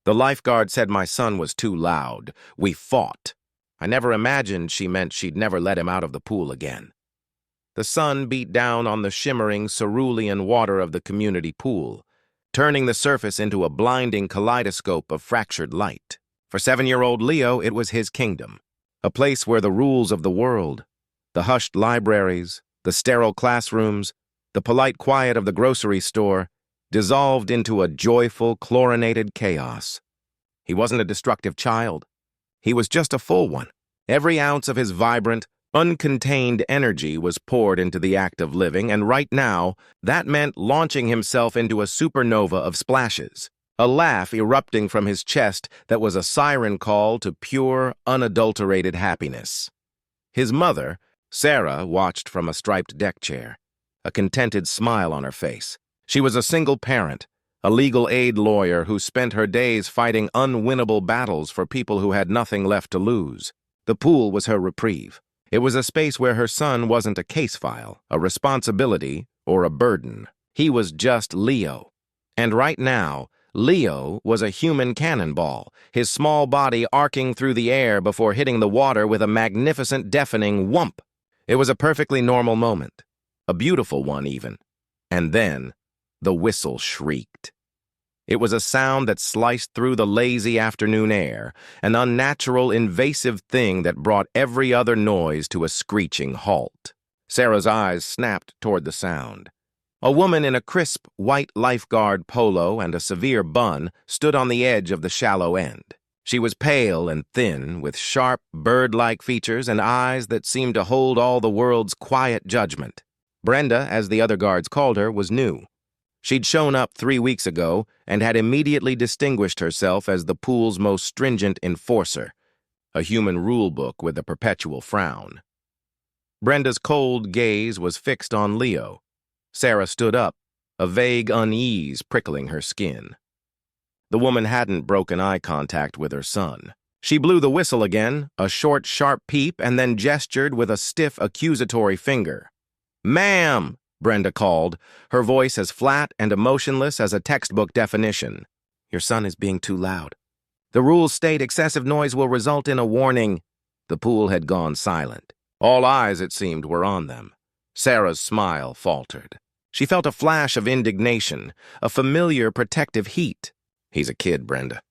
The lifeguard said my son was too loud. We fought. I never imagined she meant she'd never let him out of the pool again. The sun beat down on the shimmering cerulean water of the community pool, turning the surface into a blinding kaleidoscope of fractured light. For 7-year-old Leo, it was his kingdom, a place where the rules of the world, the hushed libraries, the sterile classrooms, the polite quiet of the grocery store, dissolved into a joyful, chlorinated chaos. He wasn't a destructive child. He was just a full one. Every ounce of his vibrant, uncontained energy was poured into the act of living, and right now, that meant launching himself into a supernova of splashes, a laugh erupting from his chest that was a siren call to pure, unadulterated happiness. His mother, Sarah, watched from a striped deck chair, a contented smile on her face. She was a single parent, a legal aid lawyer who spent her days fighting unwinnable battles for people who had nothing left to lose. The pool was her reprieve. It was a space where her son wasn't a case file, a responsibility, or a burden. He was just Leo. And right now, Leo was a human cannonball, his small body arcing through the air before hitting the water with a magnificent, deafening whump. It was a perfectly normal moment, a beautiful one even. And then, the whistle shrieked. It was a sound that sliced through the lazy afternoon air, an unnatural, invasive thing that brought every other noise to a screeching halt. Sarah's eyes snapped toward the sound. A woman in a crisp, white lifeguard polo and a severe bun stood on the edge of the shallow end. She was pale and thin, with sharp, bird-like features and eyes that seemed to hold all the world's quiet judgment. Brenda, as the other guards called her, was new. She'd shown up 3 weeks ago and had immediately distinguished herself as the pool's most stringent enforcer, a human rule book with a perpetual frown. Brenda's cold gaze was fixed on Leo. Sarah stood up, a vague unease prickling her skin. The woman hadn't broken eye contact with her son. She blew the whistle again, a short, sharp peep, and then gestured with a stiff, accusatory finger. "Ma'am!" Brenda called, her voice as flat and emotionless as a textbook definition. "Your son is being too loud. The rules state excessive noise will result in a warning." The pool had gone silent. All eyes, it seemed, were on them. Sarah's smile faltered. She felt a flash of indignation, a familiar protective heat. "He's a kid, Brenda.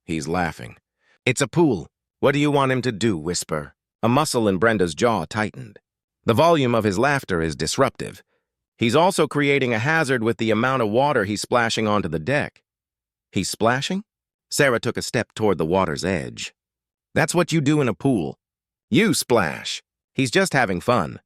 He's laughing." "It's a pool. What do you want him to do, Whisper?" A muscle in Brenda's jaw tightened. "The volume of his laughter is disruptive. He's also creating a hazard with the amount of water he's splashing onto the deck." "He's splashing?" Sarah took a step toward the water's edge. "That's what you do in a pool. You splash. He's just having fun.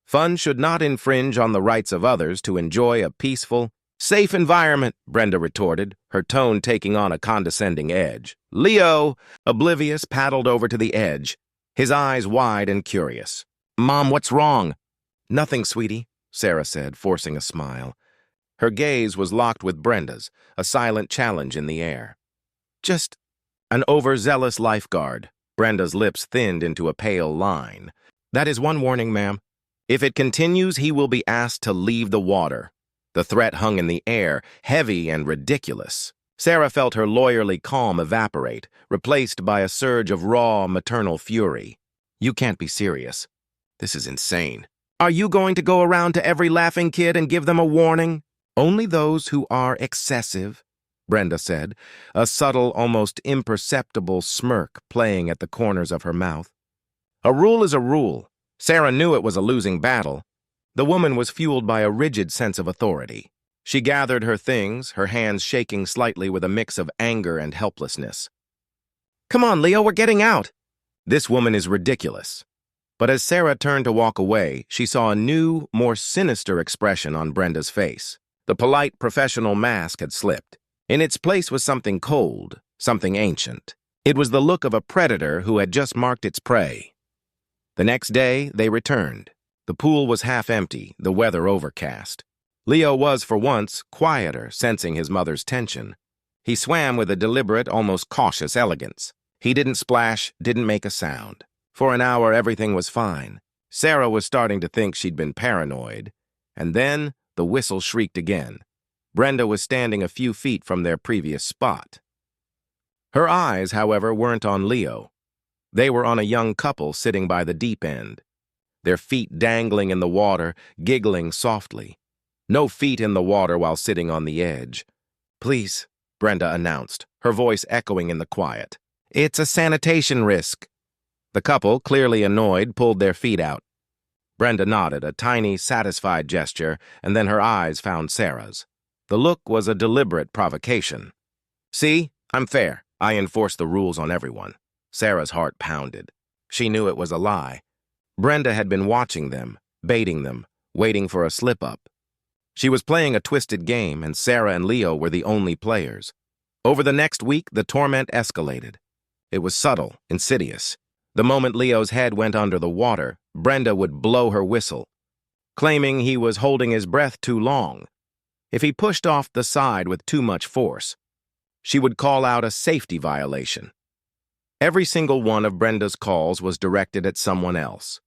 Fun should not infringe on the rights of others to enjoy a peaceful, safe environment," Brenda retorted, her tone taking on a condescending edge. Leo, oblivious, paddled over to the edge, his eyes wide and curious. "Mom, what's wrong?" "Nothing, sweetie," Sarah said, forcing a smile. Her gaze was locked with Brenda's, a silent challenge in the air. "Just an overzealous lifeguard." Brenda's lips thinned into a pale line. "That is one warning, ma'am. If it continues, he will be asked to leave the water." The threat hung in the air, heavy and ridiculous. Sarah felt her lawyerly calm evaporate, replaced by a surge of raw, maternal fury. "You can't be serious. This is insane. Are you going to go around to every laughing kid and give them a warning?" "Only those who are excessive," Brenda said, a subtle, almost imperceptible smirk playing at the corners of her mouth. A rule is a rule. Sarah knew it was a losing battle. The woman was fueled by a rigid sense of authority. She gathered her things, her hands shaking slightly with a mix of anger and helplessness. "Come on, Leo, we're getting out." This woman is ridiculous. But as Sarah turned to walk away, she saw a new, more sinister expression on Brenda's face. The polite, professional mask had slipped. In its place was something cold, something ancient. It was the look of a predator who had just marked its prey. The next day, they returned. The pool was half empty, the weather overcast. Leo was, for once, quieter, sensing his mother's tension. He swam with a deliberate, almost cautious elegance. He didn't splash, didn't make a sound. For an hour, everything was fine. Sarah was starting to think she'd been paranoid. And then the whistle shrieked again. Brenda was standing a few feet from their previous spot. Her eyes, however, weren't on Leo. They were on a young couple sitting by the deep end, their feet dangling in the water, giggling softly. No feet in the water while sitting on the edge. "Please," Brenda announced, her voice echoing in the quiet. "It's a sanitation risk." The couple, clearly annoyed, pulled their feet out. Brenda nodded, a tiny, satisfied gesture, and then her eyes found Sarah's. The look was a deliberate provocation. "See, I'm fair. I enforce the rules on everyone." Sarah's heart pounded. She knew it was a lie. Brenda had been watching them, baiting them, waiting for a slip-up. She was playing a twisted game, and Sarah and Leo were the only players. Over the next week, the torment escalated. It was subtle, insidious. The moment Leo's head went under the water, Brenda would blow her whistle, claiming he was holding his breath too long. If he pushed off the side with too much force, she would call out a safety violation. Every single one of Brenda's calls was directed at someone else.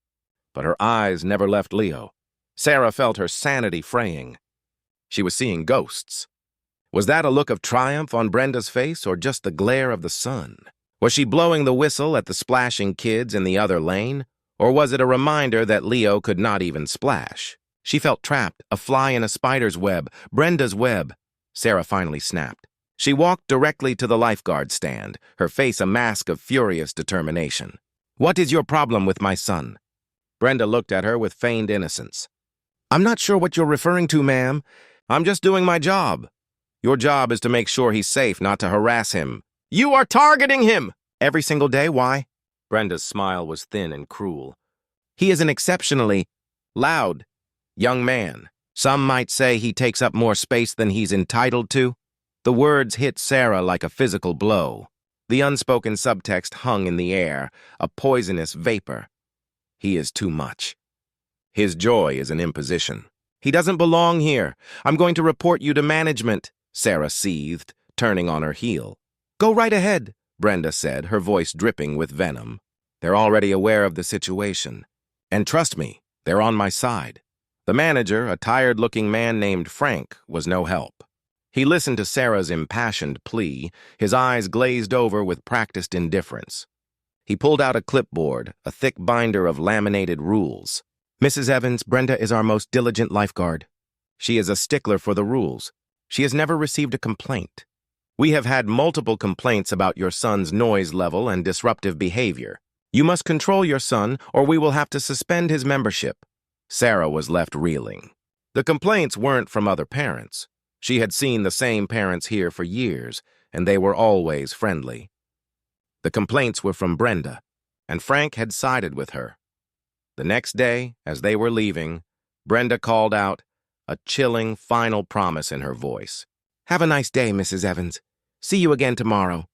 But her eyes never left Leo. Sarah felt her sanity fraying. She was seeing ghosts. Was that a look of triumph on Brenda's face, or just the glare of the sun? Was she blowing the whistle at the splashing kids in the other lane, or was it a reminder that Leo could not even splash? She felt trapped, a fly in a spider's web, Brenda's web. Sarah finally snapped. She walked directly to the lifeguard stand, her face a mask of furious determination. "What is your problem with my son?" Brenda looked at her with feigned innocence. "I'm not sure what you're referring to, ma'am. I'm just doing my job. Your job is to make sure he's safe, not to harass him." "You are targeting him!" "Every single day, why?" Brenda's smile was thin and cruel. "He is an exceptionally loud young man. Some might say he takes up more space than he's entitled to." The words hit Sarah like a physical blow. The unspoken subtext hung in the air, a poisonous vapor. He is too much. His joy is an imposition. "He doesn't belong here. I'm going to report you to management," Sarah seethed, turning on her heel. "Go right ahead," Brenda said, her voice dripping with venom. "They're already aware of the situation. And trust me, they're on my side." The manager, a tired-looking man named Frank, was no help. He listened to Sarah's impassioned plea, his eyes glazed over with practiced indifference. He pulled out a clipboard, a thick binder of laminated rules. "Mrs. Evans, Brenda is our most diligent lifeguard. She is a stickler for the rules. She has never received a complaint. We have had multiple complaints about your son's noise level and disruptive behavior. You must control your son, or we will have to suspend his membership." Sarah was left reeling. The complaints weren't from other parents. She had seen the same parents here for years, and they were always friendly. The complaints were from Brenda, and Frank had sided with her. The next day, as they were leaving, Brenda called out, a chilling final promise in her voice. "Have a nice day, Mrs. Evans. See you again tomorrow.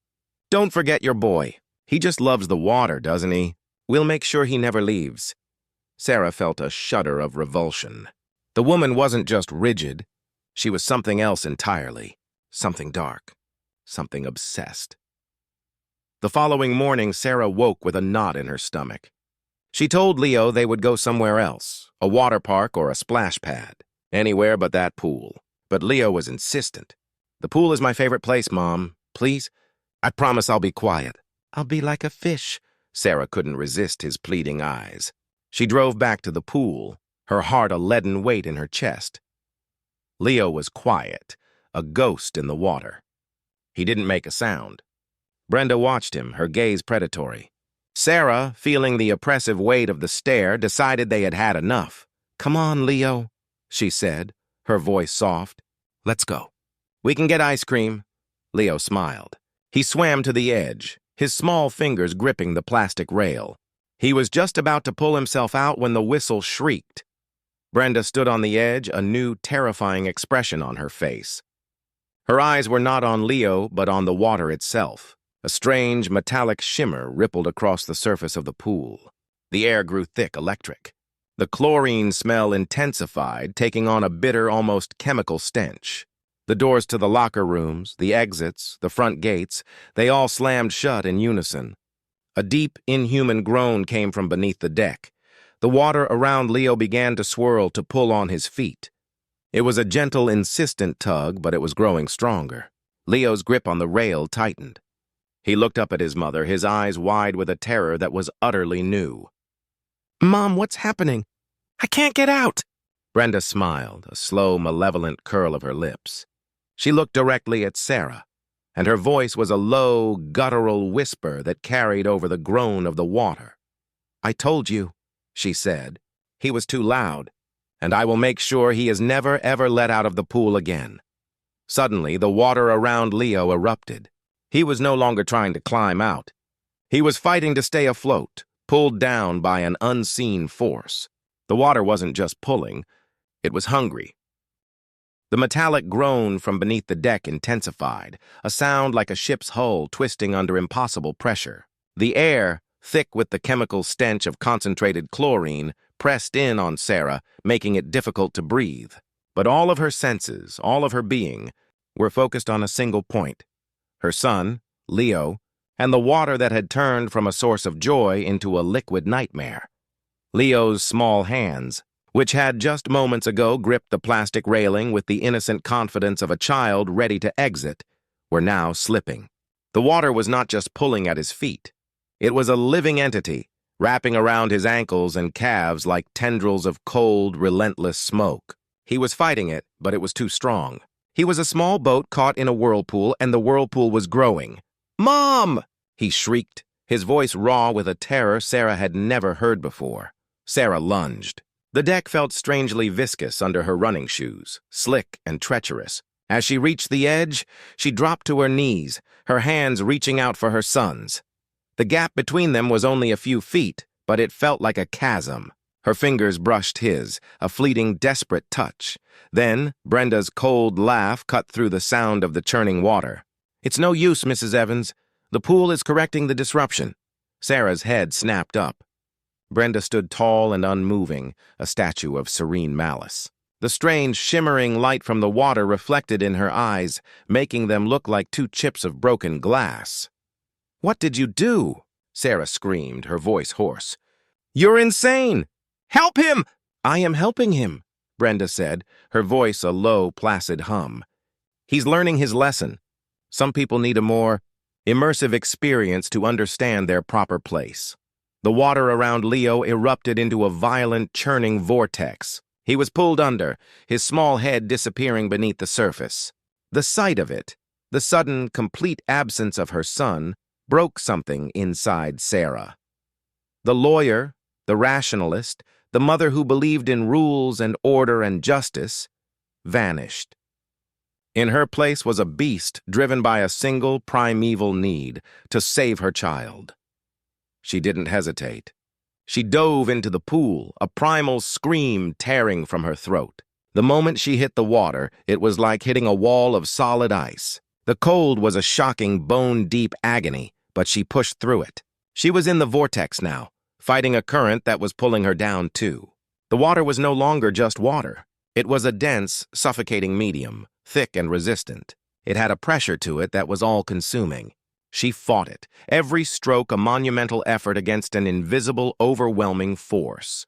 Don't forget your boy. He just loves the water, doesn't he? We'll make sure he never leaves." Sarah felt a shudder of revulsion. The woman wasn't just rigid. She was something else entirely, something dark, something obsessed. The following morning, Sarah woke with a knot in her stomach. She told Leo they would go somewhere else, a water park or a splash pad, anywhere but that pool. But Leo was insistent. "The pool is my favorite place, Mom. Please? I promise I'll be quiet." "I'll be like a fish." Sarah couldn't resist his pleading eyes. She drove back to the pool, her heart a leaden weight in her chest. Leo was quiet, a ghost in the water. He didn't make a sound. Brenda watched him, her gaze predatory. Sarah, feeling the oppressive weight of the stare, decided they had had enough. "Come on, Leo," she said, her voice soft. "Let's go. We can get ice cream." Leo smiled. He swam to the edge, his small fingers gripping the plastic rail. He was just about to pull himself out when the whistle shrieked. Brenda stood on the edge, a new, terrifying expression on her face. Her eyes were not on Leo, but on the water itself. A strange, metallic shimmer rippled across the surface of the pool. The air grew thick, electric. The chlorine smell intensified, taking on a bitter, almost chemical stench. The doors to the locker rooms, the exits, the front gates, they all slammed shut in unison. A deep, inhuman groan came from beneath the deck. The water around Leo began to swirl, to pull on his feet. It was a gentle, insistent tug, but it was growing stronger. Leo's grip on the rail tightened. He looked up at his mother, his eyes wide with a terror that was utterly new. "Mom, what's happening? I can't get out." Brenda smiled, a slow, malevolent curl of her lips. She looked directly at Sarah, and her voice was a low, guttural whisper that carried over the groan of the water. "I told you," she said. "He was too loud, and I will make sure he is never, ever let out of the pool again." Suddenly, the water around Leo erupted. He was no longer trying to climb out. He was fighting to stay afloat, pulled down by an unseen force. The water wasn't just pulling, it was hungry. The metallic groan from beneath the deck intensified, a sound like a ship's hull twisting under impossible pressure. The air, thick with the chemical stench of concentrated chlorine, pressed in on Sarah, making it difficult to breathe. But all of her senses, all of her being, were focused on a single point: her son, Leo, and the water that had turned from a source of joy into a liquid nightmare. Leo's small hands, which had just moments ago gripped the plastic railing with the innocent confidence of a child ready to exit, were now slipping. The water was not just pulling at his feet. It was a living entity, wrapping around his ankles and calves like tendrils of cold, relentless smoke. He was fighting it, but it was too strong. He was a small boat caught in a whirlpool, and the whirlpool was growing. "Mom!" he shrieked, his voice raw with a terror Sarah had never heard before. Sarah lunged. The deck felt strangely viscous under her running shoes, slick and treacherous. As she reached the edge, she dropped to her knees, her hands reaching out for her son's. The gap between them was only a few feet, but it felt like a chasm. Her fingers brushed his, a fleeting, desperate touch. Then, Brenda's cold laugh cut through the sound of the churning water. "It's no use, Mrs. Evans. The pool is correcting the disruption." Sarah's head snapped up. Brenda stood tall and unmoving, a statue of serene malice. The strange, shimmering light from the water reflected in her eyes, making them look like two chips of broken glass. "What did you do?" Sarah screamed, her voice hoarse. "You're insane! Help him!" "I am helping him," Brenda said, her voice a low, placid hum. "He's learning his lesson. Some people need a more immersive experience to understand their proper place." The water around Leo erupted into a violent, churning vortex. He was pulled under, his small head disappearing beneath the surface. The sight of it, the sudden, complete absence of her son, broke something inside Sarah. The lawyer, the rationalist, the mother who believed in rules and order and justice, vanished. In her place was a beast driven by a single primeval need to save her child. She didn't hesitate. She dove into the pool, a primal scream tearing from her throat. The moment she hit the water, it was like hitting a wall of solid ice. The cold was a shocking, bone-deep agony, but she pushed through it. She was in the vortex now, fighting a current that was pulling her down too. The water was no longer just water. It was a dense, suffocating medium, thick and resistant. It had a pressure to it that was all-consuming. She fought it, every stroke a monumental effort against an invisible, overwhelming force.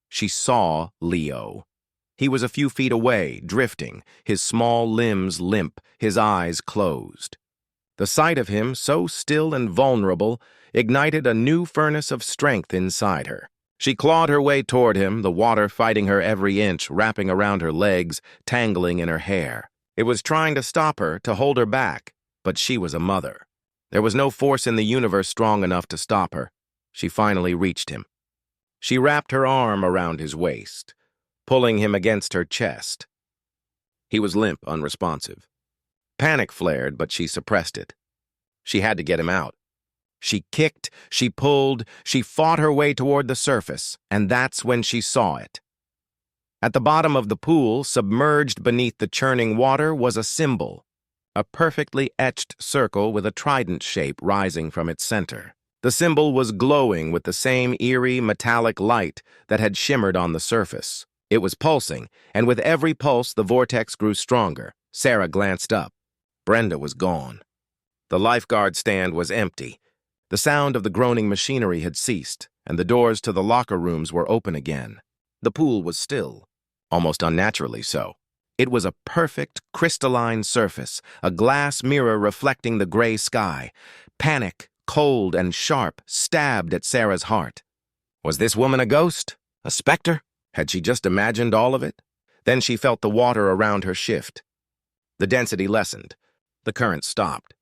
She saw Leo. He was a few feet away, drifting, his small limbs limp, his eyes closed. The sight of him, so still and vulnerable, ignited a new furnace of strength inside her. She clawed her way toward him, the water fighting her every inch, wrapping around her legs, tangling in her hair. It was trying to stop her, to hold her back, but she was a mother. There was no force in the universe strong enough to stop her. She finally reached him. She wrapped her arm around his waist, pulling him against her chest. He was limp, unresponsive. Panic flared, but she suppressed it. She had to get him out. She kicked, she pulled, she fought her way toward the surface, and that's when she saw it. At the bottom of the pool, submerged beneath the churning water, was a symbol, a perfectly etched circle with a trident shape rising from its center. The symbol was glowing with the same eerie, metallic light that had shimmered on the surface. It was pulsing, and with every pulse the vortex grew stronger. Sarah glanced up. Brenda was gone. The lifeguard stand was empty. The sound of the groaning machinery had ceased, and the doors to the locker rooms were open again. The pool was still, almost unnaturally so. It was a perfect, crystalline surface, a glass mirror reflecting the gray sky, Panic, cold and sharp, stabbed at Sarah's heart. Was this woman a ghost? A specter? Had she just imagined all of it? Then she felt the water around her shift. The density lessened. The current stopped.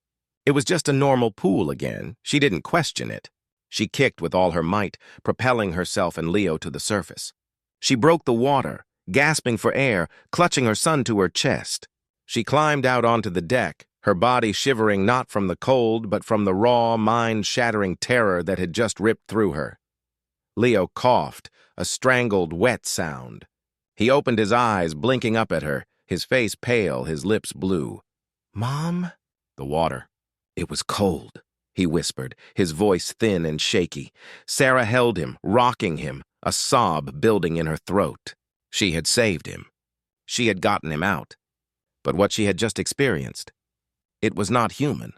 It was just a normal pool again. She didn't question it. She kicked with all her might, propelling herself and Leo to the surface. She broke the water, gasping for air, clutching her son to her chest. She climbed out onto the deck, her body shivering not from the cold, but from the raw, mind-shattering terror that had just ripped through her. Leo coughed, a strangled, wet sound. He opened his eyes, blinking up at her, his face pale, his lips blue. "Mom?" The water. It was cold, he whispered, his voice thin and shaky. Sarah held him, rocking him, a sob building in her throat. She had saved him. She had gotten him out. But what she had just experienced, it was not human.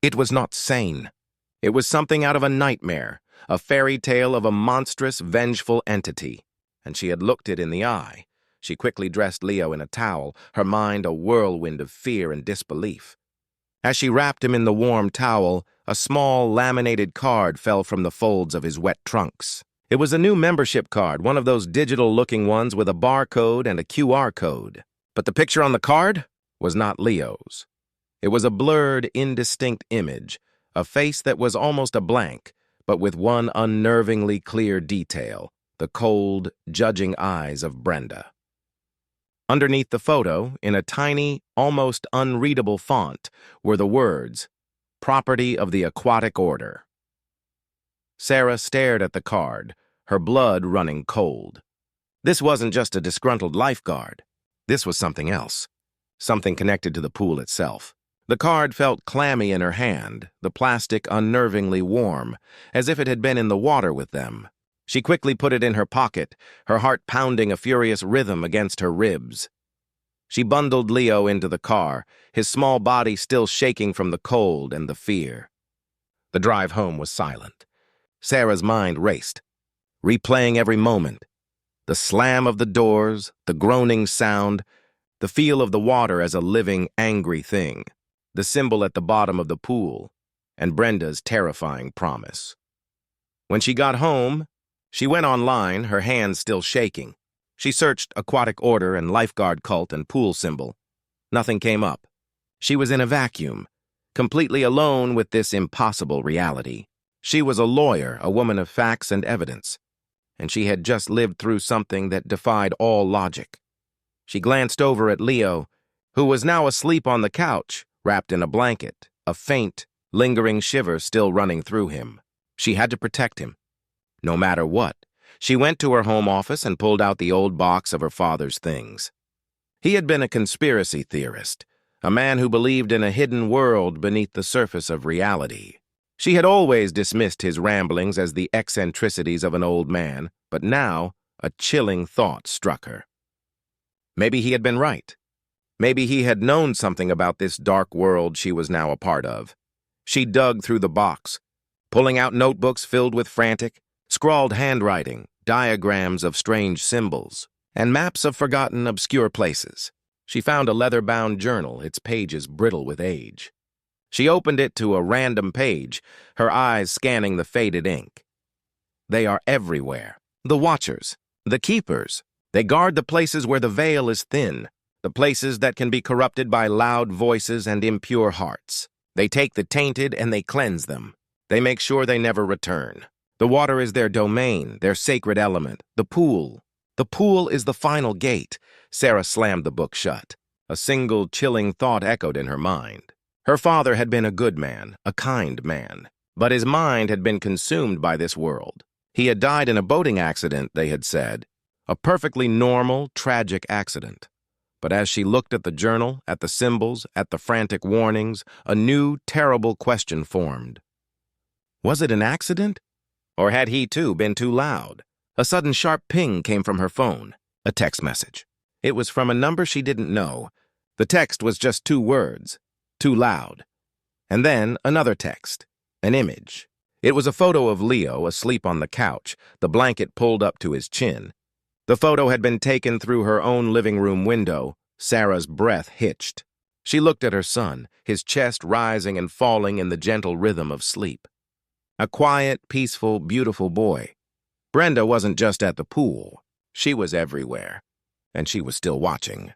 It was not sane. It was something out of a nightmare, a fairy tale of a monstrous, vengeful entity. And she had looked it in the eye. She quickly dressed Leo in a towel, her mind a whirlwind of fear and disbelief. As she wrapped him in the warm towel, a small, laminated card fell from the folds of his wet trunks. It was a new membership card, one of those digital-looking ones with a barcode and a QR code. But the picture on the card was not Leo's. It was a blurred, indistinct image, a face that was almost a blank, but with one unnervingly clear detail, the cold, judging eyes of Brenda. Underneath the photo, in a tiny, almost unreadable font, were the words, "Property of the Aquatic Order." Sarah stared at the card, her blood running cold. This wasn't just a disgruntled lifeguard. This was something else, something connected to the pool itself. The card felt clammy in her hand, the plastic unnervingly warm, as if it had been in the water with them. She quickly put it in her pocket, her heart pounding a furious rhythm against her ribs. She bundled Leo into the car, his small body still shaking from the cold and the fear. The drive home was silent. Sarah's mind raced, replaying every moment. The slam of the doors, the groaning sound, the feel of the water as a living, angry thing, the symbol at the bottom of the pool, and Brenda's terrifying promise. When she got home, she went online, her hands still shaking. She searched aquatic order and lifeguard cult and pool symbol. Nothing came up. She was in a vacuum, completely alone with this impossible reality. She was a lawyer, a woman of facts and evidence, and she had just lived through something that defied all logic. She glanced over at Leo, who was now asleep on the couch, wrapped in a blanket, a faint, lingering shiver still running through him. She had to protect him, no matter what. She went to her home office and pulled out the old box of her father's things. He had been a conspiracy theorist, a man who believed in a hidden world beneath the surface of reality. She had always dismissed his ramblings as the eccentricities of an old man, but now a chilling thought struck her. Maybe he had been right. Maybe he had known something about this dark world she was now a part of. She dug through the box, pulling out notebooks filled with frantic, scrawled handwriting, diagrams of strange symbols, and maps of forgotten, obscure places. She found a leather-bound journal, its pages brittle with age. She opened it to a random page, her eyes scanning the faded ink. They are everywhere. The watchers, the keepers. They guard the places where the veil is thin, the places that can be corrupted by loud voices and impure hearts. They take the tainted and they cleanse them. They make sure they never return. The water is their domain, their sacred element, the pool. The pool is the final gate. Sarah slammed the book shut. A single chilling thought echoed in her mind. Her father had been a good man, a kind man, but his mind had been consumed by this world. He had died in a boating accident, they had said. A perfectly normal, tragic accident. But as she looked at the journal, at the symbols, at the frantic warnings, a new, terrible question formed. Was it an accident? Or had he, too, been too loud? A sudden sharp ping came from her phone, a text message. It was from a number she didn't know. The text was just 2 words, too loud. And then another text, an image. It was a photo of Leo asleep on the couch, the blanket pulled up to his chin. The photo had been taken through her own living room window. Sarah's breath hitched. She looked at her son, his chest rising and falling in the gentle rhythm of sleep. A quiet, peaceful, beautiful boy. Brenda wasn't just at the pool. She was everywhere. And she was still watching.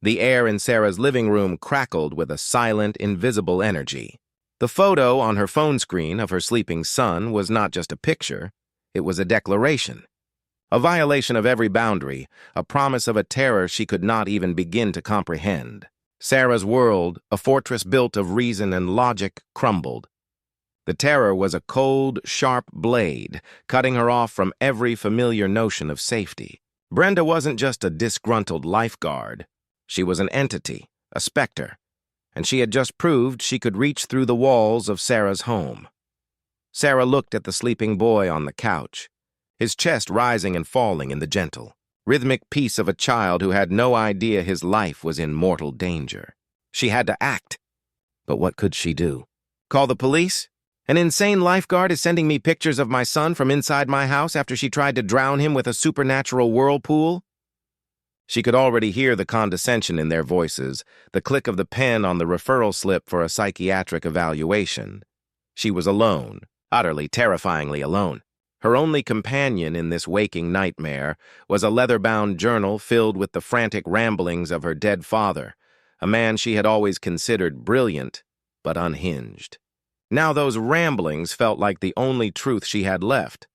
The air in Sarah's living room crackled with a silent, invisible energy. The photo on her phone screen of her sleeping son was not just a picture, it was a declaration. A violation of every boundary, a promise of a terror she could not even begin to comprehend. Sarah's world, a fortress built of reason and logic, crumbled. The terror was a cold, sharp blade, cutting her off from every familiar notion of safety. Brenda wasn't just a disgruntled lifeguard. She was an entity, a specter, and she had just proved she could reach through the walls of Sarah's home. Sarah looked at the sleeping boy on the couch, his chest rising and falling in the gentle, rhythmic peace of a child who had no idea his life was in mortal danger. She had to act. But what could she do? Call the police? An insane lifeguard is sending me pictures of my son from inside my house after she tried to drown him with a supernatural whirlpool? She could already hear the condescension in their voices, the click of the pen on the referral slip for a psychiatric evaluation. She was alone, utterly, terrifyingly alone. Her only companion in this waking nightmare was a leather-bound journal filled with the frantic ramblings of her dead father, a man she had always considered brilliant but unhinged. Now those ramblings felt like the only truth she had left.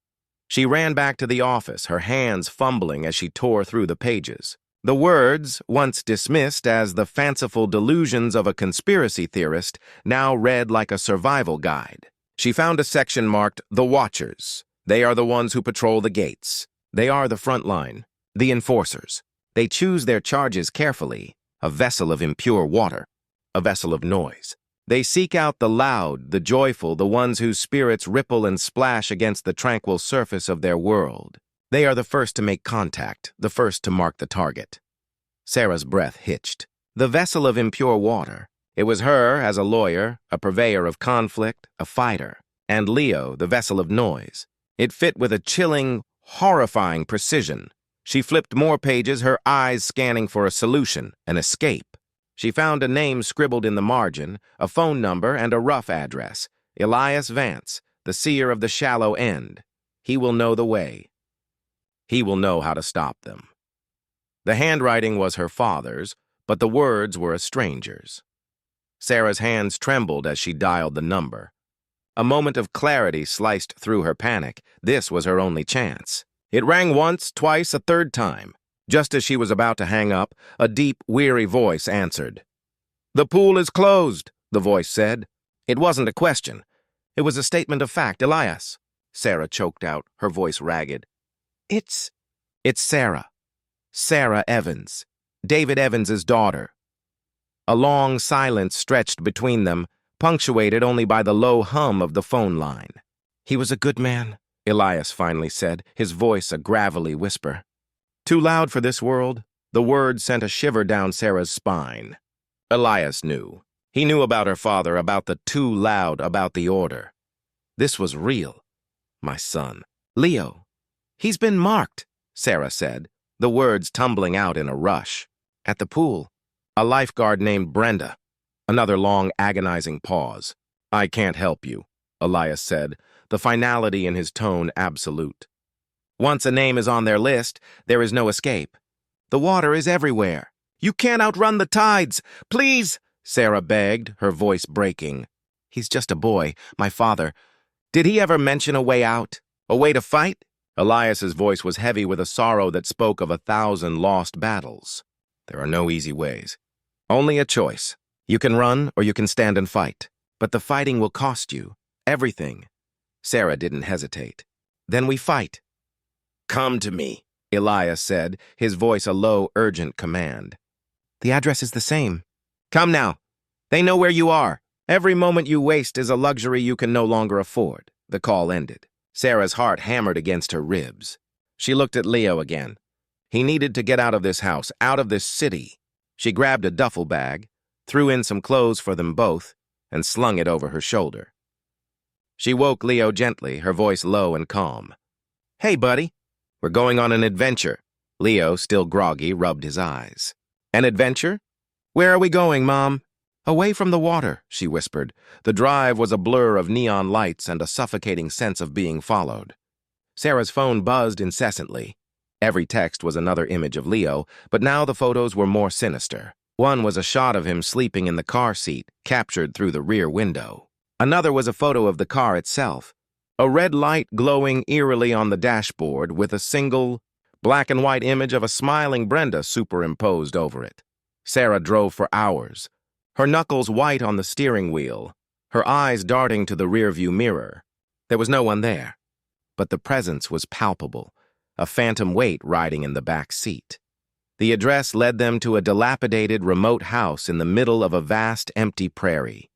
She ran back to the office, her hands fumbling as she tore through the pages. The words, once dismissed as the fanciful delusions of a conspiracy theorist, now read like a survival guide. She found a section marked "The Watchers." They are the ones who patrol the gates. They are the front line, the enforcers. They choose their charges carefully, a vessel of impure water, a vessel of noise. They seek out the loud, the joyful, the ones whose spirits ripple and splash against the tranquil surface of their world. They are the first to make contact, the first to mark the target. Sarah's breath hitched. The vessel of impure water. It was her as a lawyer, a purveyor of conflict, a fighter. And Leo, the vessel of noise. It fit with a chilling, horrifying precision. She flipped more pages, her eyes scanning for a solution, an escape. She found a name scribbled in the margin, a phone number, and a rough address. Elias Vance, the seer of the shallow end. He will know the way. He will know how to stop them. The handwriting was her father's, but the words were a stranger's. Sarah's hands trembled as she dialed the number. A moment of clarity sliced through her panic. This was her only chance. It rang once, twice, a third time. Just as she was about to hang up, a deep, weary voice answered. "The pool is closed," the voice said. It wasn't a question. It was a statement of fact. "Elias," Sarah choked out, her voice ragged. It's Sarah. Sarah Evans. David Evans's daughter." A long silence stretched between them, punctuated only by the low hum of the phone line. "He was a good man," Elias finally said, his voice a gravelly whisper. Too loud for this world, the word sent a shiver down Sarah's spine. Elias knew. He knew about her father, about the too loud, about the order. This was real. My son. "Leo. He's been marked," Sarah said, the words tumbling out in a rush. "At the pool. A lifeguard named Brenda." Another long, agonizing pause. "I can't help you," Elias said, the finality in his tone absolute. "Once a name is on their list, there is no escape. The water is everywhere. You can't outrun the tides. Please," Sarah begged, her voice breaking. "He's just a boy, my father. Did he ever mention a way out? A way to fight?" Elias's voice was heavy with a sorrow that spoke of 1,000 lost battles. "There are no easy ways. Only a choice. You can run or you can stand and fight. But the fighting will cost you everything." Sarah didn't hesitate. "Then we fight." "Come to me," Elias said, his voice a low, urgent command. "The address is the same." "Come now. They know where you are. Every moment you waste is a luxury you can no longer afford." The call ended. Sarah's heart hammered against her ribs. She looked at Leo again. He needed to get out of this house, out of this city. She grabbed a duffel bag, threw in some clothes for them both, and slung it over her shoulder. She woke Leo gently, her voice low and calm. "Hey, buddy. We're going on an adventure." Leo, still groggy, rubbed his eyes. "An adventure? "Where are we going, Mom?" "Away from the water," she whispered. The drive was a blur of neon lights and a suffocating sense of being followed. Sarah's phone buzzed incessantly. Every text was another image of Leo, but now the photos were more sinister. One was a shot of him sleeping in the car seat, captured through the rear window. Another was a photo of the car itself, a red light glowing eerily on the dashboard with a single, black and white image of a smiling Brenda superimposed over it. Sarah drove for hours, her knuckles white on the steering wheel, her eyes darting to the rearview mirror. There was no one there, but the presence was palpable, a phantom weight riding in the back seat. The address led them to a dilapidated, remote house in the middle of a vast, empty prairie.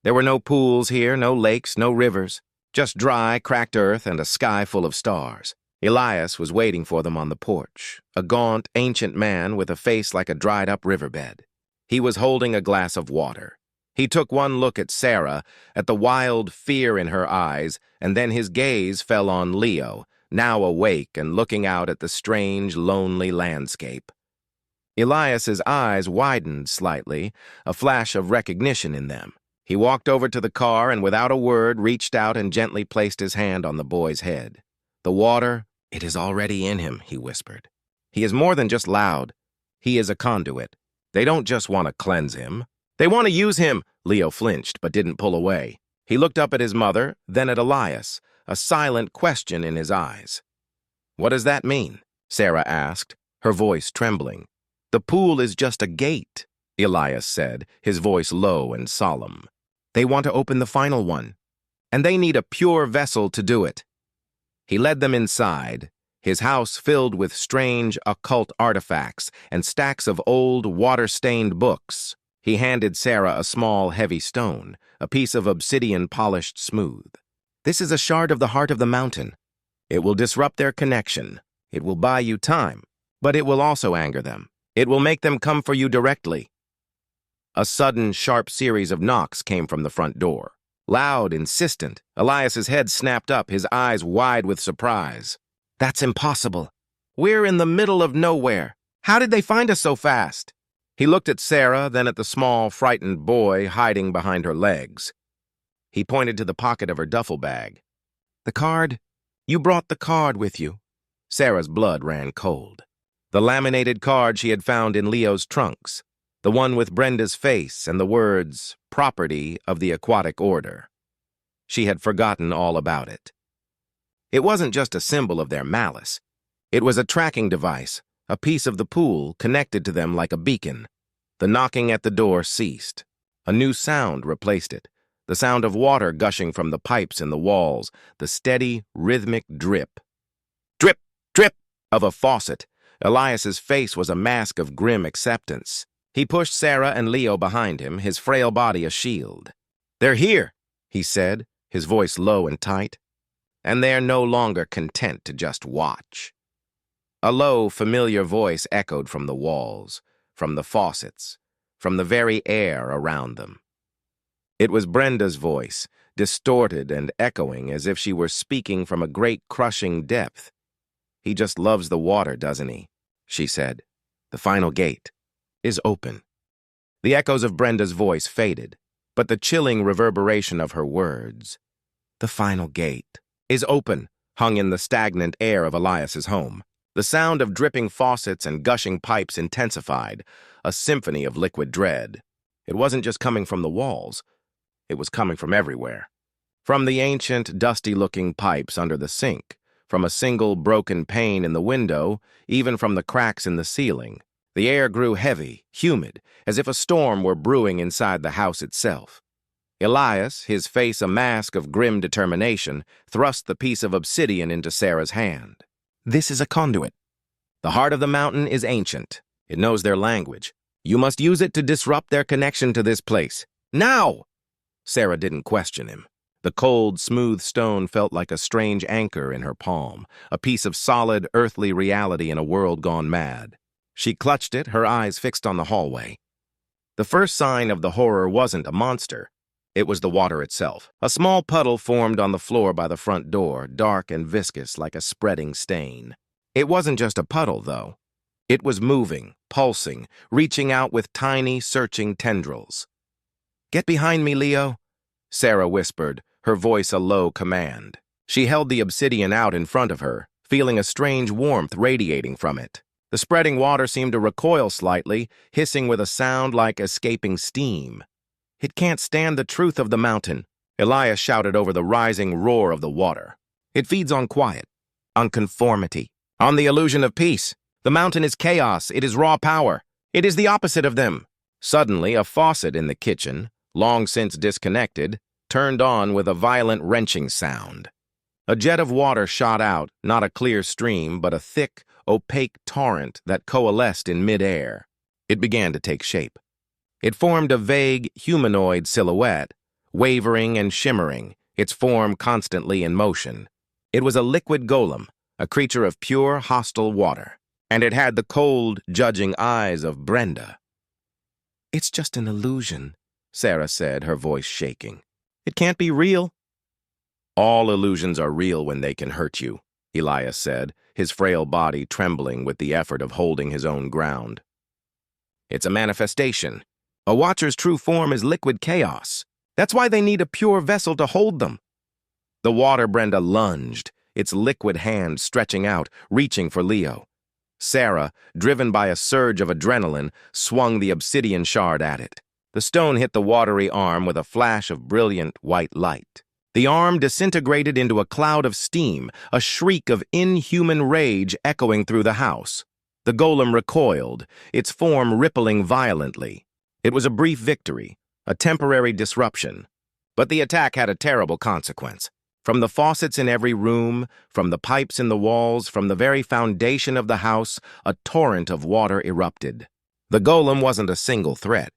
There were no pools here, no lakes, no rivers, just dry, cracked earth and a sky full of stars. Elias was waiting for them on the porch, a gaunt, ancient man with a face like a dried-up riverbed. He was holding a glass of water. He took one look at Sarah, at the wild fear in her eyes, and then his gaze fell on Leo, now awake and looking out at the strange, lonely landscape. Elias's eyes widened slightly, a flash of recognition in them. He walked over to the car and without a word reached out and gently placed his hand on the boy's head. "The water, it is already in him," he whispered. "He is more than just loud. He is a conduit. They don't just want to cleanse him. They want to use him." Leo flinched but didn't pull away. He looked up at his mother, then at Elias, a silent question in his eyes. "What does that mean?" Sarah asked, her voice trembling. "The pool is just a gate," Elias said, his voice low and solemn. "They want to open the final one, and they need a pure vessel to do it." He led them inside, his house filled with strange, occult artifacts and stacks of old, water-stained books. He handed Sarah a small, heavy stone, a piece of obsidian polished smooth. "This is a shard of the heart of the mountain. It will disrupt their connection. It will buy you time, but it will also anger them. It will make them come for you directly." A sudden, sharp series of knocks came from the front door. Loud, insistent, Elias's head snapped up, his eyes wide with surprise. "That's impossible. We're in the middle of nowhere. How did they find us so fast?" He looked at Sarah, then at the small, frightened boy hiding behind her legs. He pointed to the pocket of her duffel bag. "The card? You brought the card with you." Sarah's blood ran cold. The laminated card she had found in Leo's trunks, the one with Brenda's face and the words, "Property of the Aquatic Order." She had forgotten all about it. It wasn't just a symbol of their malice. It was a tracking device, a piece of the pool connected to them like a beacon. The knocking at the door ceased. A new sound replaced it, the sound of water gushing from the pipes in the walls, the steady, rhythmic drip. Drip, drip of a faucet. Elias's face was a mask of grim acceptance. He pushed Sarah and Leo behind him, his frail body a shield. "They're here," he said, his voice low and tight. "And they're no longer content to just watch." A low, familiar voice echoed from the walls, from the faucets, from the very air around them. It was Brenda's voice, distorted and echoing as if she were speaking from a great crushing depth. "He just loves the water, doesn't he?" she said. "The final gate is open." The echoes of Brenda's voice faded, but the chilling reverberation of her words, "The final gate is open," hung in the stagnant air of Elias's home. The sound of dripping faucets and gushing pipes intensified, a symphony of liquid dread. It wasn't just coming from the walls. It was coming from everywhere. From the ancient, dusty-looking pipes under the sink, from a single broken pane in the window, even from the cracks in the ceiling. The air grew heavy, humid, as if a storm were brewing inside the house itself. Elias, his face a mask of grim determination, thrust the piece of obsidian into Sarah's hand. "This is a conduit. The heart of the mountain is ancient. It knows their language. You must use it to disrupt their connection to this place. Now!" Sarah didn't question him. The cold, smooth stone felt like a strange anchor in her palm, a piece of solid, earthly reality in a world gone mad. She clutched it, her eyes fixed on the hallway. The first sign of the horror wasn't a monster. It was the water itself. A small puddle formed on the floor by the front door, dark and viscous like a spreading stain. It wasn't just a puddle, though. It was moving, pulsing, reaching out with tiny, searching tendrils. "Get behind me, Leo," Sarah whispered, her voice a low command. She held the obsidian out in front of her, feeling a strange warmth radiating from it. The spreading water seemed to recoil slightly, hissing with a sound like escaping steam. "It can't stand the truth of the mountain," Elias shouted over the rising roar of the water. "It feeds on quiet, on conformity, on the illusion of peace. The mountain is chaos, it is raw power. It is the opposite of them." Suddenly, a faucet in the kitchen, long since disconnected, turned on with a violent wrenching sound. A jet of water shot out, not a clear stream, but a thick, opaque torrent that coalesced in mid-air. It began to take shape. It formed a vague, humanoid silhouette, wavering and shimmering, its form constantly in motion. It was a liquid golem, a creature of pure, hostile water, and it had the cold, judging eyes of Brenda. "It's just an illusion," Sarah said, her voice shaking. "It can't be real." "All illusions are real when they can hurt you," Elias said, his frail body trembling with the effort of holding his own ground. "It's a manifestation. A watcher's true form is liquid chaos. That's why they need a pure vessel to hold them." The water Brenda lunged, its liquid hand stretching out, reaching for Leo. Sarah, driven by a surge of adrenaline, swung the obsidian shard at it. The stone hit the watery arm with a flash of brilliant white light. The arm disintegrated into a cloud of steam, a shriek of inhuman rage echoing through the house. The golem recoiled, its form rippling violently. It was a brief victory, a temporary disruption. But the attack had a terrible consequence. From the faucets in every room, from the pipes in the walls, from the very foundation of the house, a torrent of water erupted. The golem wasn't a single threat.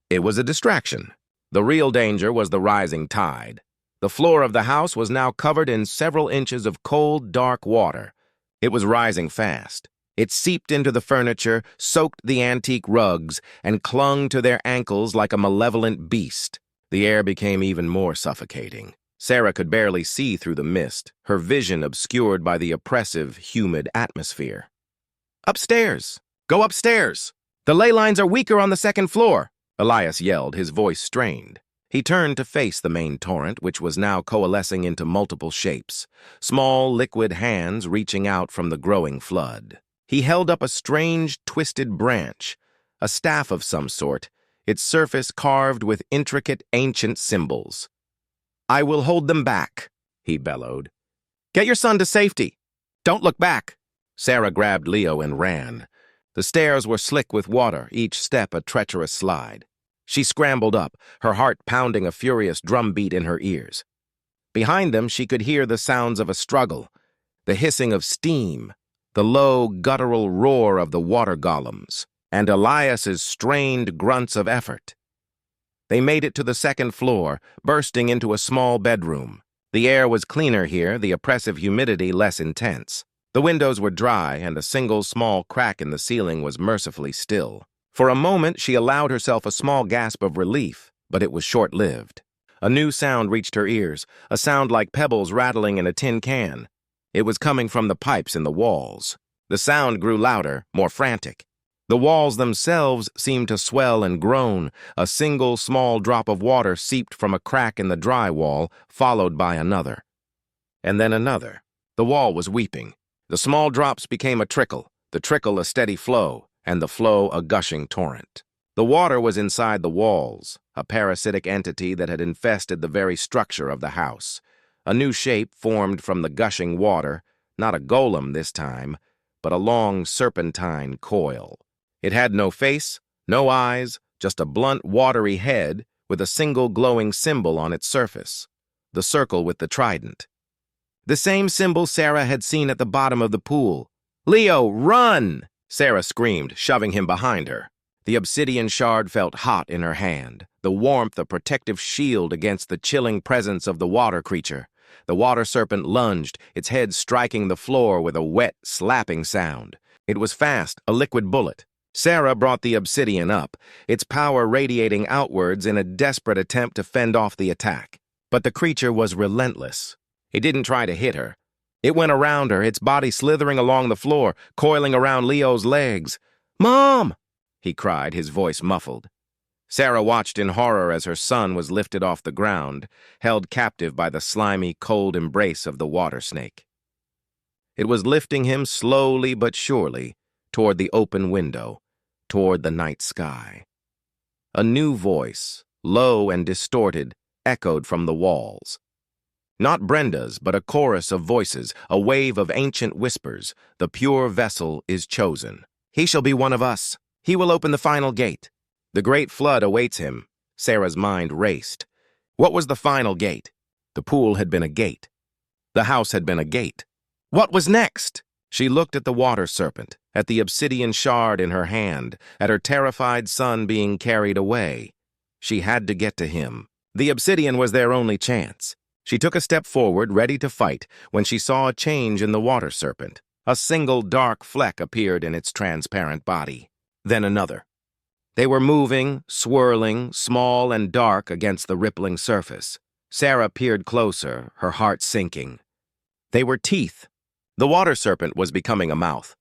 It was a distraction. The real danger was the rising tide. The floor of the house was now covered in several inches of cold, dark water. It was rising fast. It seeped into the furniture, soaked the antique rugs, and clung to their ankles like a malevolent beast. The air became even more suffocating. Sarah could barely see through the mist, her vision obscured by the oppressive, humid atmosphere. "Upstairs! Go upstairs! The ley lines are weaker on the second floor," Elias yelled, his voice strained. He turned to face the main torrent, which was now coalescing into multiple shapes, small, liquid hands reaching out from the growing flood. He held up a strange, twisted branch, a staff of some sort, its surface carved with intricate, ancient symbols. "I will hold them back," he bellowed. "Get your son to safety. Don't look back." Sarah grabbed Leo and ran. The stairs were slick with water, each step a treacherous slide. She scrambled up, her heart pounding a furious drumbeat in her ears. Behind them, she could hear the sounds of a struggle, the hissing of steam, the low, guttural roar of the water golems, and Elias's strained grunts of effort. They made it to the second floor, bursting into a small bedroom. The air was cleaner here, the oppressive humidity less intense. The windows were dry, and a single small crack in the ceiling was mercifully still. For a moment, she allowed herself a small gasp of relief, but it was short-lived. A new sound reached her ears, a sound like pebbles rattling in a tin can. It was coming from the pipes in the walls. The sound grew louder, more frantic. The walls themselves seemed to swell and groan. A single small drop of water seeped from a crack in the drywall, followed by another. And then another. The wall was weeping. The small drops became a trickle, the trickle a steady flow, and the flow a gushing torrent. The water was inside the walls, a parasitic entity that had infested the very structure of the house. A new shape formed from the gushing water, not a golem this time, but a long serpentine coil. It had no face, no eyes, just a blunt, watery head with a single glowing symbol on its surface, the circle with the trident. The same symbol Sarah had seen at the bottom of the pool. "Leo, run!" Sarah screamed, shoving him behind her. The obsidian shard felt hot in her hand, the warmth a protective shield against the chilling presence of the water creature. The water serpent lunged, its head striking the floor with a wet, slapping sound. It was fast, a liquid bullet. Sarah brought the obsidian up, its power radiating outwards in a desperate attempt to fend off the attack. But the creature was relentless. It didn't try to hit her. It went around her, its body slithering along the floor, coiling around Leo's legs. "Mom!" he cried, his voice muffled. Sarah watched in horror as her son was lifted off the ground, held captive by the slimy, cold embrace of the water snake. It was lifting him slowly but surely toward the open window, toward the night sky. A new voice, low and distorted, echoed from the walls. Not Brenda's, but a chorus of voices, a wave of ancient whispers. The pure vessel is chosen. He shall be one of us. He will open the final gate. The great flood awaits him. Sarah's mind raced. What was the final gate? The pool had been a gate. The house had been a gate. What was next? She looked at the water serpent, at the obsidian shard in her hand, at her terrified son being carried away. She had to get to him. The obsidian was their only chance. She took a step forward, ready to fight, when she saw a change in the water serpent. A single dark fleck appeared in its transparent body. Then another. They were moving, swirling, small and dark against the rippling surface. Sarah peered closer, her heart sinking. They were teeth. The water serpent was becoming a mouth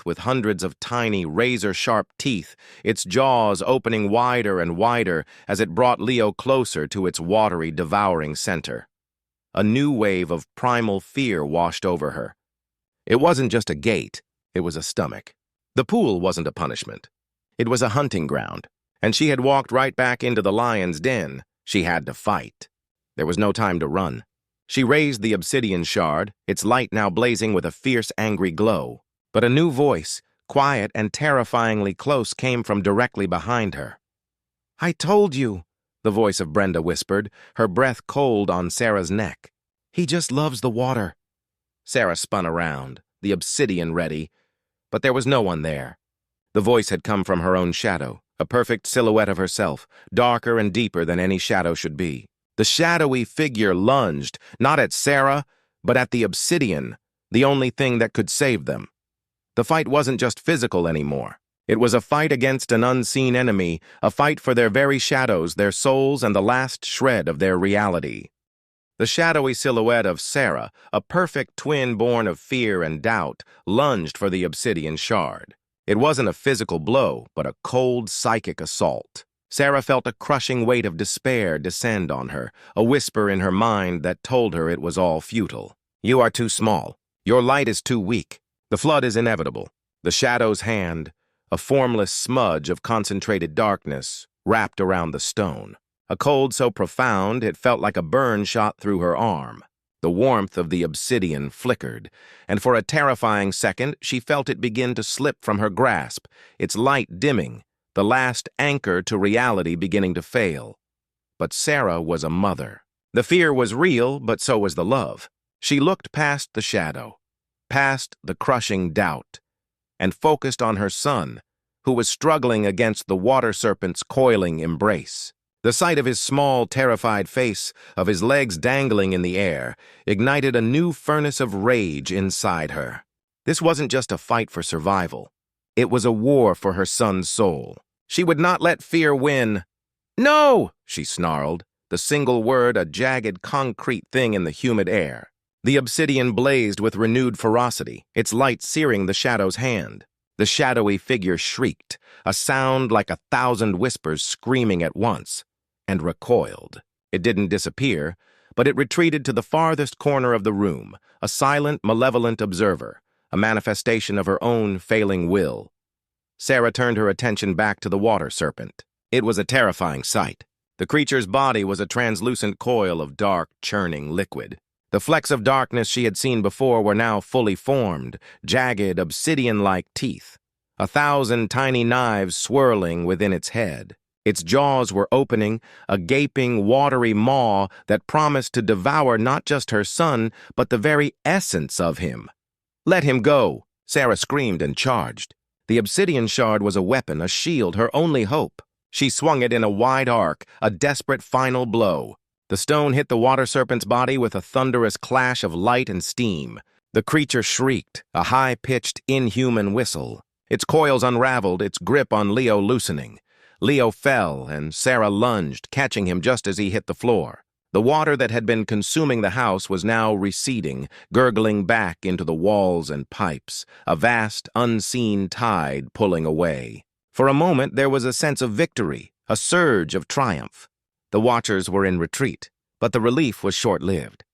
with hundreds of tiny, razor-sharp teeth, its jaws opening wider and wider as it brought Leo closer to its watery, devouring center. A new wave of primal fear washed over her. It wasn't just a gate, it was a stomach. The pool wasn't a punishment. It was a hunting ground, and she had walked right back into the lion's den. She had to fight. There was no time to run. She raised the obsidian shard, its light now blazing with a fierce, angry glow. But a new voice, quiet and terrifyingly close, came from directly behind her. "I told you," the voice of Brenda whispered, her breath cold on Sarah's neck. "He just loves the water." Sarah spun around, the obsidian ready, but there was no one there. The voice had come from her own shadow, a perfect silhouette of herself, darker and deeper than any shadow should be. The shadowy figure lunged, not at Sarah, but at the obsidian, the only thing that could save them. The fight wasn't just physical anymore. It was a fight against an unseen enemy, a fight for their very shadows, their souls, and the last shred of their reality. The shadowy silhouette of Sarah, a perfect twin born of fear and doubt, lunged for the obsidian shard. It wasn't a physical blow, but a cold, psychic assault. Sarah felt a crushing weight of despair descend on her, a whisper in her mind that told her it was all futile. "You are too small. Your light is too weak. The flood is inevitable." The shadow's hand, a formless smudge of concentrated darkness, wrapped around the stone. A cold so profound it felt like a burn shot through her arm. The warmth of the obsidian flickered, and for a terrifying second she felt it begin to slip from her grasp, its light dimming, the last anchor to reality beginning to fail. But Sarah was a mother. The fear was real, but so was the love. She looked past the shadow, past the crushing doubt, and focused on her son, who was struggling against the water serpent's coiling embrace. The sight of his small, terrified face, of his legs dangling in the air, ignited a new furnace of rage inside her. This wasn't just a fight for survival. It was a war for her son's soul. She would not let fear win. "No!" she snarled, the single word a jagged, concrete thing in the humid air. The obsidian blazed with renewed ferocity, its light searing the shadow's hand. The shadowy figure shrieked, a sound like 1,000 whispers screaming at once, and recoiled. It didn't disappear, but it retreated to the farthest corner of the room, a silent, malevolent observer, a manifestation of her own failing will. Sarah turned her attention back to the water serpent. It was a terrifying sight. The creature's body was a translucent coil of dark, churning liquid. The flecks of darkness she had seen before were now fully formed, jagged, obsidian-like teeth. 1,000 tiny knives swirling within its head. Its jaws were opening, a gaping, watery maw that promised to devour not just her son, but the very essence of him. "Let him go!" Sarah screamed and charged. The obsidian shard was a weapon, a shield, her only hope. She swung it in a wide arc, a desperate final blow. The stone hit the water serpent's body with a thunderous clash of light and steam. The creature shrieked, a high-pitched, inhuman whistle. Its coils unraveled, its grip on Leo loosening. Leo fell, and Sarah lunged, catching him just as he hit the floor. The water that had been consuming the house was now receding, gurgling back into the walls and pipes, a vast, unseen tide pulling away. For a moment, there was a sense of victory, a surge of triumph. The watchers were in retreat, but the relief was short-lived.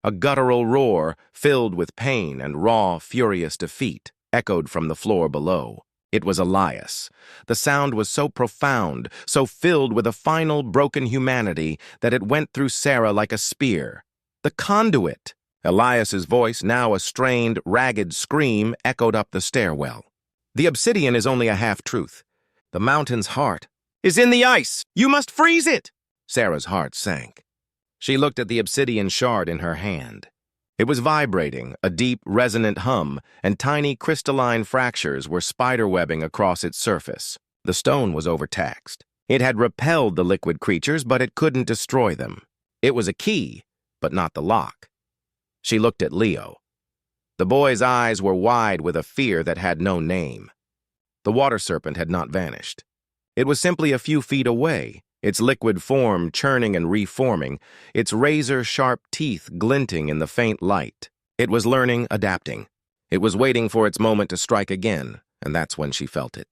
A guttural roar, filled with pain and raw, furious defeat, echoed from the floor below. It was Elias. The sound was so profound, so filled with a final broken humanity that it went through Sarah like a spear. The conduit! Elias's voice, now a strained, ragged scream, echoed up the stairwell. The obsidian is only a half-truth. The mountain's heart is in the ice! You must freeze it! Sarah's heart sank. She looked at the obsidian shard in her hand. It was vibrating, a deep, resonant hum, and tiny crystalline fractures were spiderwebbing across its surface. The stone was overtaxed. It had repelled the liquid creatures, but it couldn't destroy them. It was a key, but not the lock. She looked at Leo. The boy's eyes were wide with a fear that had no name. The water serpent had not vanished. It was simply a few feet away, its liquid form churning and reforming, its razor-sharp teeth glinting in the faint light. It was learning, adapting. It was waiting for its moment to strike again, and that's when she felt it.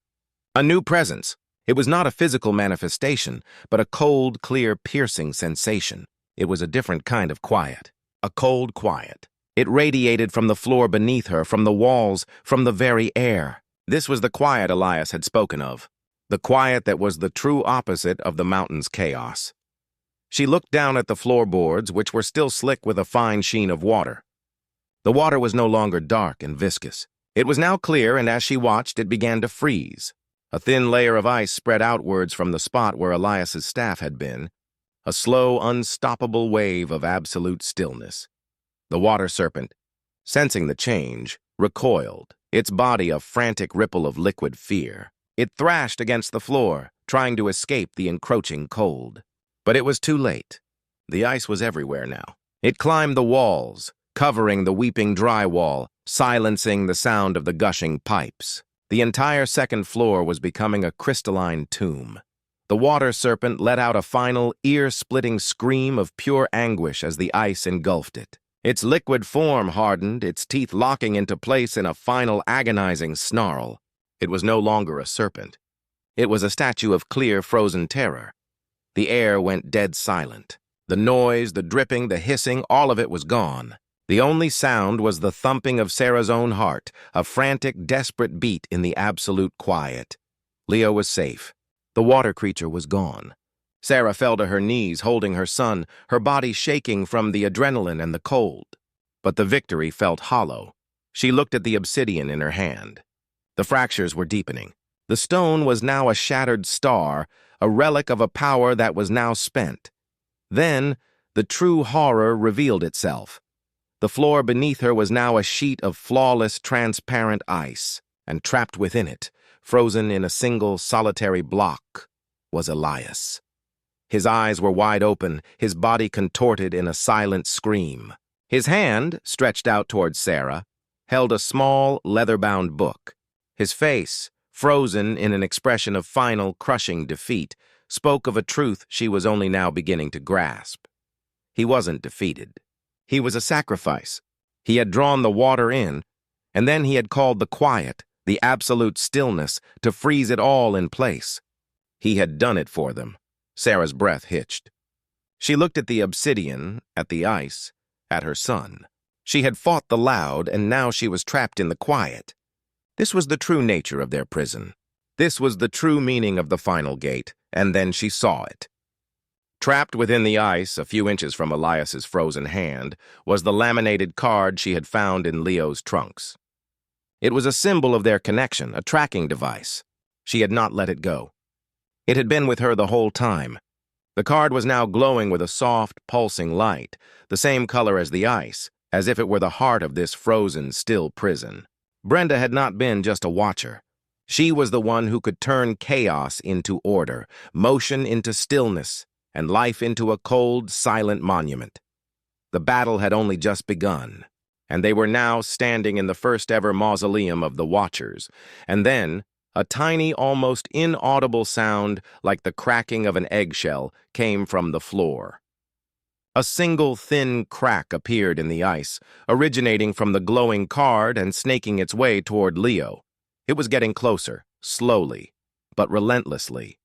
A new presence. It was not a physical manifestation, but a cold, clear, piercing sensation. It was a different kind of quiet. A cold quiet. It radiated from the floor beneath her, from the walls, from the very air. This was the quiet Elias had spoken of. The quiet that was the true opposite of the mountain's chaos. She looked down at the floorboards, which were still slick with a fine sheen of water. The water was no longer dark and viscous. It was now clear, and as she watched, it began to freeze. A thin layer of ice spread outwards from the spot where Elias's staff had been, a slow, unstoppable wave of absolute stillness. The water serpent, sensing the change, recoiled, its body a frantic ripple of liquid fear. It thrashed against the floor, trying to escape the encroaching cold. But it was too late. The ice was everywhere now. It climbed the walls, covering the weeping drywall, silencing the sound of the gushing pipes. The entire second floor was becoming a crystalline tomb. The water serpent let out a final, ear-splitting scream of pure anguish as the ice engulfed it. Its liquid form hardened, its teeth locking into place in a final agonizing snarl. It was no longer a serpent. It was a statue of clear, frozen terror. The air went dead silent. The noise, the dripping, the hissing, all of it was gone. The only sound was the thumping of Sarah's own heart, a frantic, desperate beat in the absolute quiet. Leo was safe. The water creature was gone. Sarah fell to her knees, holding her son, her body shaking from the adrenaline and the cold. But the victory felt hollow. She looked at the obsidian in her hand. The fractures were deepening. The stone was now a shattered star, a relic of a power that was now spent. Then, the true horror revealed itself. The floor beneath her was now a sheet of flawless, transparent ice, and trapped within it, frozen in a single, solitary block, was Elias. His eyes were wide open, his body contorted in a silent scream. His hand, stretched out towards Sarah, held a small, leather-bound book. His face, frozen in an expression of final, crushing defeat, spoke of a truth she was only now beginning to grasp. He wasn't defeated. He was a sacrifice. He had drawn the water in, and then he had called the quiet, the absolute stillness, to freeze it all in place. He had done it for them. Sarah's breath hitched. She looked at the obsidian, at the ice, at her son. She had fought the loud, and now she was trapped in the quiet. This was the true nature of their prison. This was the true meaning of the final gate, and then she saw it. Trapped within the ice, a few inches from Elias's frozen hand, was the laminated card she had found in Leo's trunks. It was a symbol of their connection, a tracking device. She had not let it go. It had been with her the whole time. The card was now glowing with a soft, pulsing light, the same color as the ice, as if it were the heart of this frozen, still prison. Brenda had not been just a watcher. She was the one who could turn chaos into order, motion into stillness, and life into a cold, silent monument. The battle had only just begun, and they were now standing in the first-ever mausoleum of the Watchers, and then a tiny, almost inaudible sound like the cracking of an eggshell came from the floor. A single thin crack appeared in the ice, originating from the glowing card and snaking its way toward Leo. It was getting closer, slowly, but relentlessly.